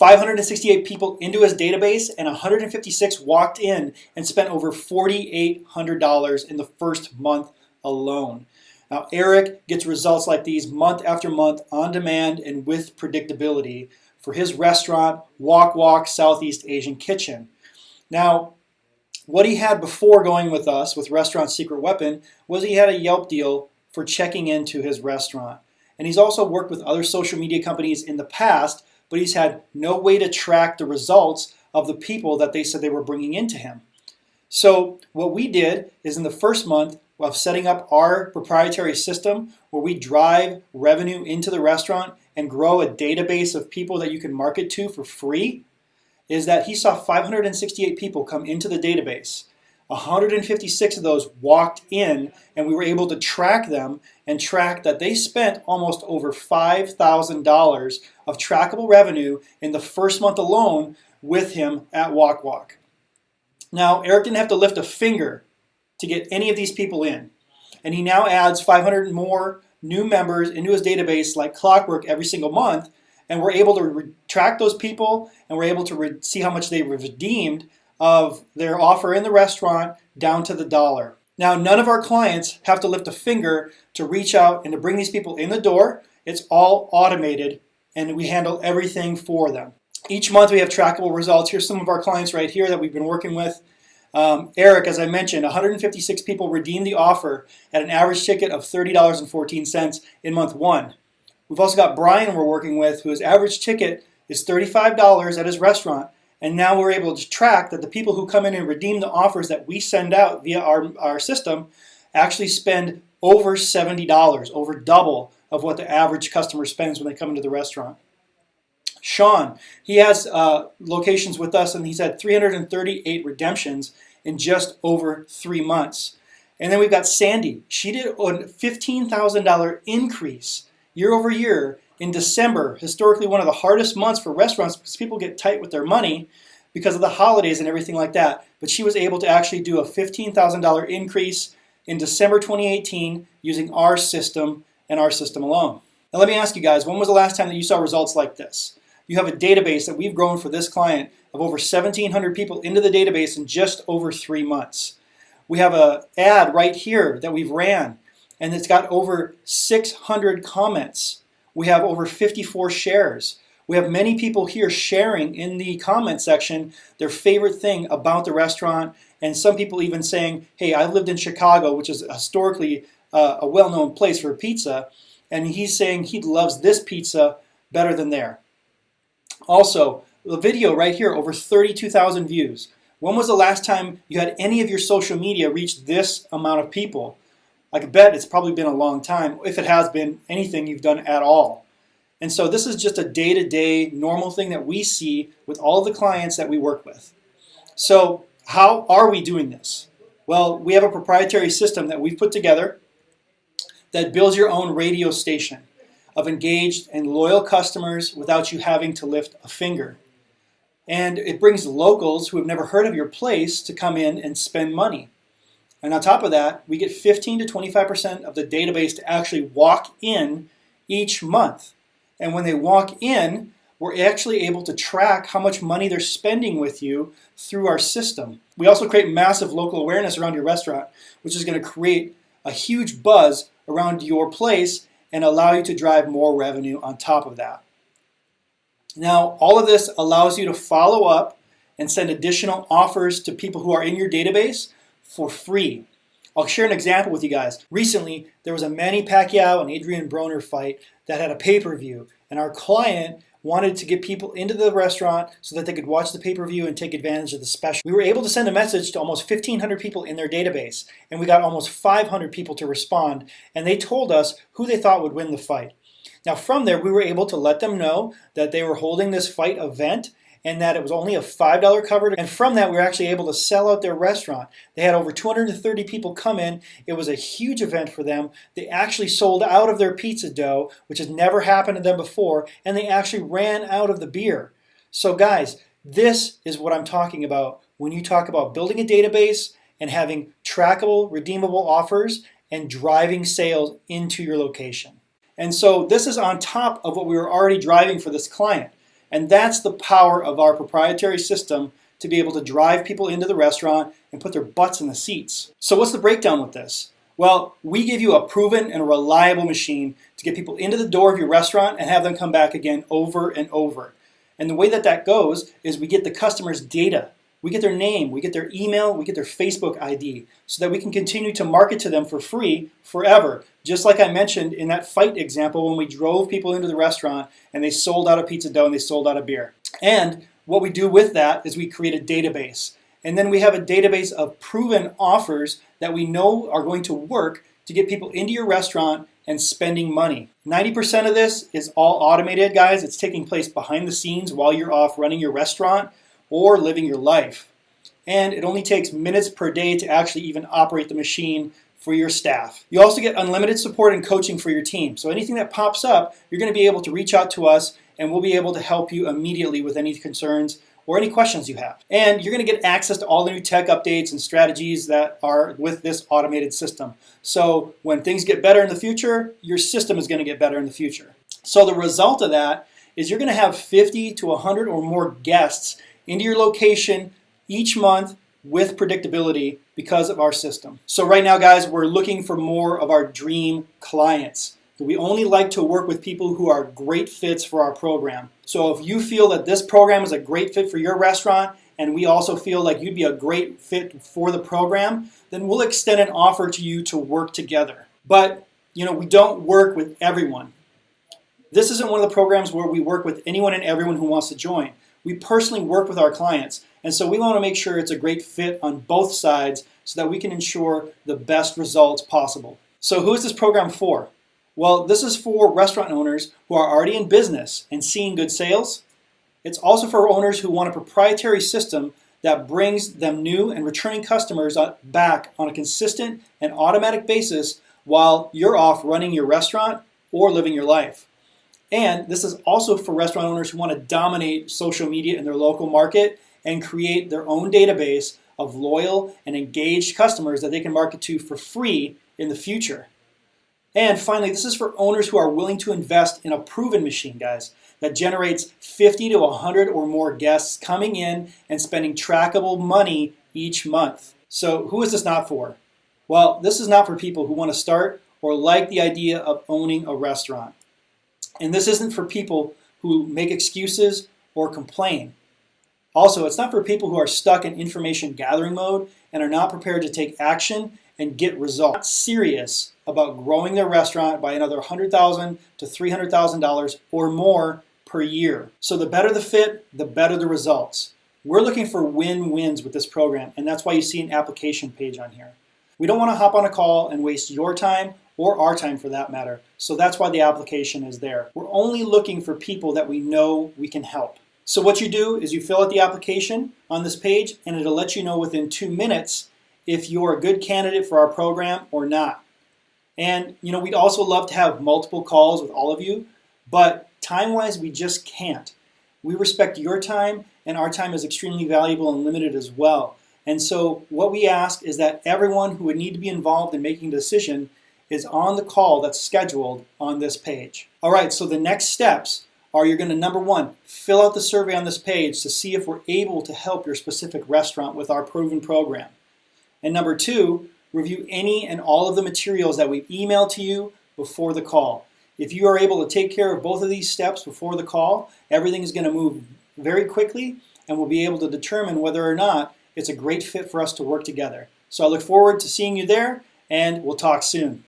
568 people into his database, and 156 walked in and spent over $4,800 in the first month alone. Now, Eric gets results like these month after month on demand and with predictability for his restaurant, Wok Wok Southeast Asian Kitchen. Now, what he had before going with us with Restaurant Secret Weapon was he had a Yelp deal for checking into his restaurant. And he's also worked with other social media companies in the past, but he's had no way to track the results of the people that they said they were bringing into him. So what we did is in the first month of setting up our proprietary system where we drive revenue into the restaurant and grow a database of people that you can market to for free, is that he saw 568 people come into the database. 156 of those walked in, and we were able to track them and track that they spent almost over $5,000 of trackable revenue in the first month alone with him at Wok Wok. Now, Eric didn't have to lift a finger to get any of these people in, and he now adds 500 more new members into his database like clockwork every single month, and we're able to track those people, and we're able to see how much they redeemed of their offer in the restaurant down to the dollar. Now, none of our clients have to lift a finger to reach out and to bring these people in the door. It's all automated, and we handle everything for them. Each month we have trackable results. Here's some of our clients right here that we've been working with. Eric, as I mentioned, 156 people redeemed the offer at an average ticket of $30.14 in month one. We've also got Brian we're working with, whose average ticket is $35 at his restaurant. And now we're able to track that the people who come in and redeem the offers that we send out via our system actually spend over $70, over double of what the average customer spends when they come into the restaurant. Sean, he has locations with us, and he's had 338 redemptions in just over 3 months. And then we've got Sandy. She did a $15,000 increase year over year in December, historically one of the hardest months for restaurants because people get tight with their money because of the holidays and everything like that. But she was able to actually do a $15,000 increase in December 2018 using our system and our system alone. Now let me ask you guys, when was the last time that you saw results like this? You have a database that we've grown for this client of over 1,700 people into the database in just over 3 months. We have an ad right here that we've ran, and it's got over 600 comments. We have over 54 shares. We have many people here sharing in the comment section their favorite thing about the restaurant, and some people even saying, hey, I lived in Chicago, which is historically a well-known place for pizza, and he's saying he loves this pizza better than there. Also, the video right here, over 32,000 views. When was the last time you had any of your social media reach this amount of people? I could bet it's probably been a long time, if it has been anything you've done at all. And so this is just a day-to-day normal thing that we see with all the clients that we work with. So how are we doing this? Well, we have a proprietary system that we've put together that builds your own radio station of engaged and loyal customers without you having to lift a finger. And it brings locals who have never heard of your place to come in and spend money. And on top of that, we get 15 to 25% of the database to actually walk in each month. And when they walk in, we're actually able to track how much money they're spending with you through our system. We also create massive local awareness around your restaurant, which is going to create a huge buzz around your place and allow you to drive more revenue on top of that. Now, all of this allows you to follow up and send additional offers to people who are in your database for free. I'll share an example with you guys. Recently, there was a Manny Pacquiao and Adrian Broner fight that had a pay-per-view, and our client wanted to get people into the restaurant so that they could watch the pay-per-view and take advantage of the special. We were able to send a message to almost 1,500 people in their database, and we got almost 500 people to respond, and they told us who they thought would win the fight. Now from there, we were able to let them know that they were holding this fight event and that it was only a $5 cover. And from that, we were actually able to sell out their restaurant. They had over 230 people come in. It was a huge event for them. They actually sold out of their pizza dough, which has never happened to them before, and they actually ran out of the beer. So guys, this is what I'm talking about when you talk about building a database and having trackable, redeemable offers and driving sales into your location. And so this is on top of what we were already driving for this client. And that's the power of our proprietary system to be able to drive people into the restaurant and put their butts in the seats. So what's the breakdown with this? Well, we give you a proven and a reliable machine to get people into the door of your restaurant and have them come back again over and over. And the way that that goes is we get the customer's data. We get their name, we get their email, we get their Facebook ID so that we can continue to market to them for free forever. Just like I mentioned in that fight example when we drove people into the restaurant and they sold out of pizza dough and they sold out of beer. And what we do with that is we create a database. And then we have a database of proven offers that we know are going to work to get people into your restaurant and spending money. 90% of this is all automated, guys. It's taking place behind the scenes while you're off running your restaurant or living your life. And it only takes minutes per day to actually even operate the machine for your staff. You also get unlimited support and coaching for your team. So anything that pops up, you're going to be able to reach out to us and we'll be able to help you immediately with any concerns or any questions you have. And you're going to get access to all the new tech updates and strategies that are with this automated system. So when things get better in the future, your system is going to get better in the future. So the result of that is you're going to have 50 to 100 or more guests into your location each month with predictability because of our system. So right now, guys, we're looking for more of our dream clients. We only like to work with people who are great fits for our program. So if you feel that this program is a great fit for your restaurant and we also feel like you'd be a great fit for the program, then we'll extend an offer to you to work together. But, we don't work with everyone. This isn't one of the programs where we work with anyone and everyone who wants to join. We personally work with our clients, and so we want to make sure it's a great fit on both sides so that we can ensure the best results possible. So who is this program for? Well, this is for restaurant owners who are already in business and seeing good sales. It's also for owners who want a proprietary system that brings them new and returning customers back on a consistent and automatic basis while you're off running your restaurant or living your life. And this is also for restaurant owners who want to dominate social media in their local market and create their own database of loyal and engaged customers that they can market to for free in the future. And finally, this is for owners who are willing to invest in a proven machine, guys, that generates 50 to 100 or more guests coming in and spending trackable money each month. So who is this not for? Well, this is not for people who want to start or like the idea of owning a restaurant. And this isn't for people who make excuses or complain. Also, it's not for people who are stuck in information gathering mode and are not prepared to take action and get results. Serious about growing their restaurant by another $100,000 to $300,000 or more per year. So the better the fit, the better the results. We're looking for win-wins with this program, and that's why you see an application page on here. We don't want to hop on a call and waste your time or our time for that matter. So that's why the application is there. We're only looking for people that we know we can help. So what you do is you fill out the application on this page and it'll let you know within 2 minutes if you're a good candidate for our program or not. And we'd also love to have multiple calls with all of you, but time-wise we just can't. We respect your time and our time is extremely valuable and limited as well. And so what we ask is that everyone who would need to be involved in making a decision is on the call that's scheduled on this page. All right, so the next steps are you're going to, number one, fill out the survey on this page to see if we're able to help your specific restaurant with our proven program. And number two, review any and all of the materials that we've emailed to you before the call. If you are able to take care of both of these steps before the call, everything is going to move very quickly and we'll be able to determine whether or not it's a great fit for us to work together. So I look forward to seeing you there and we'll talk soon.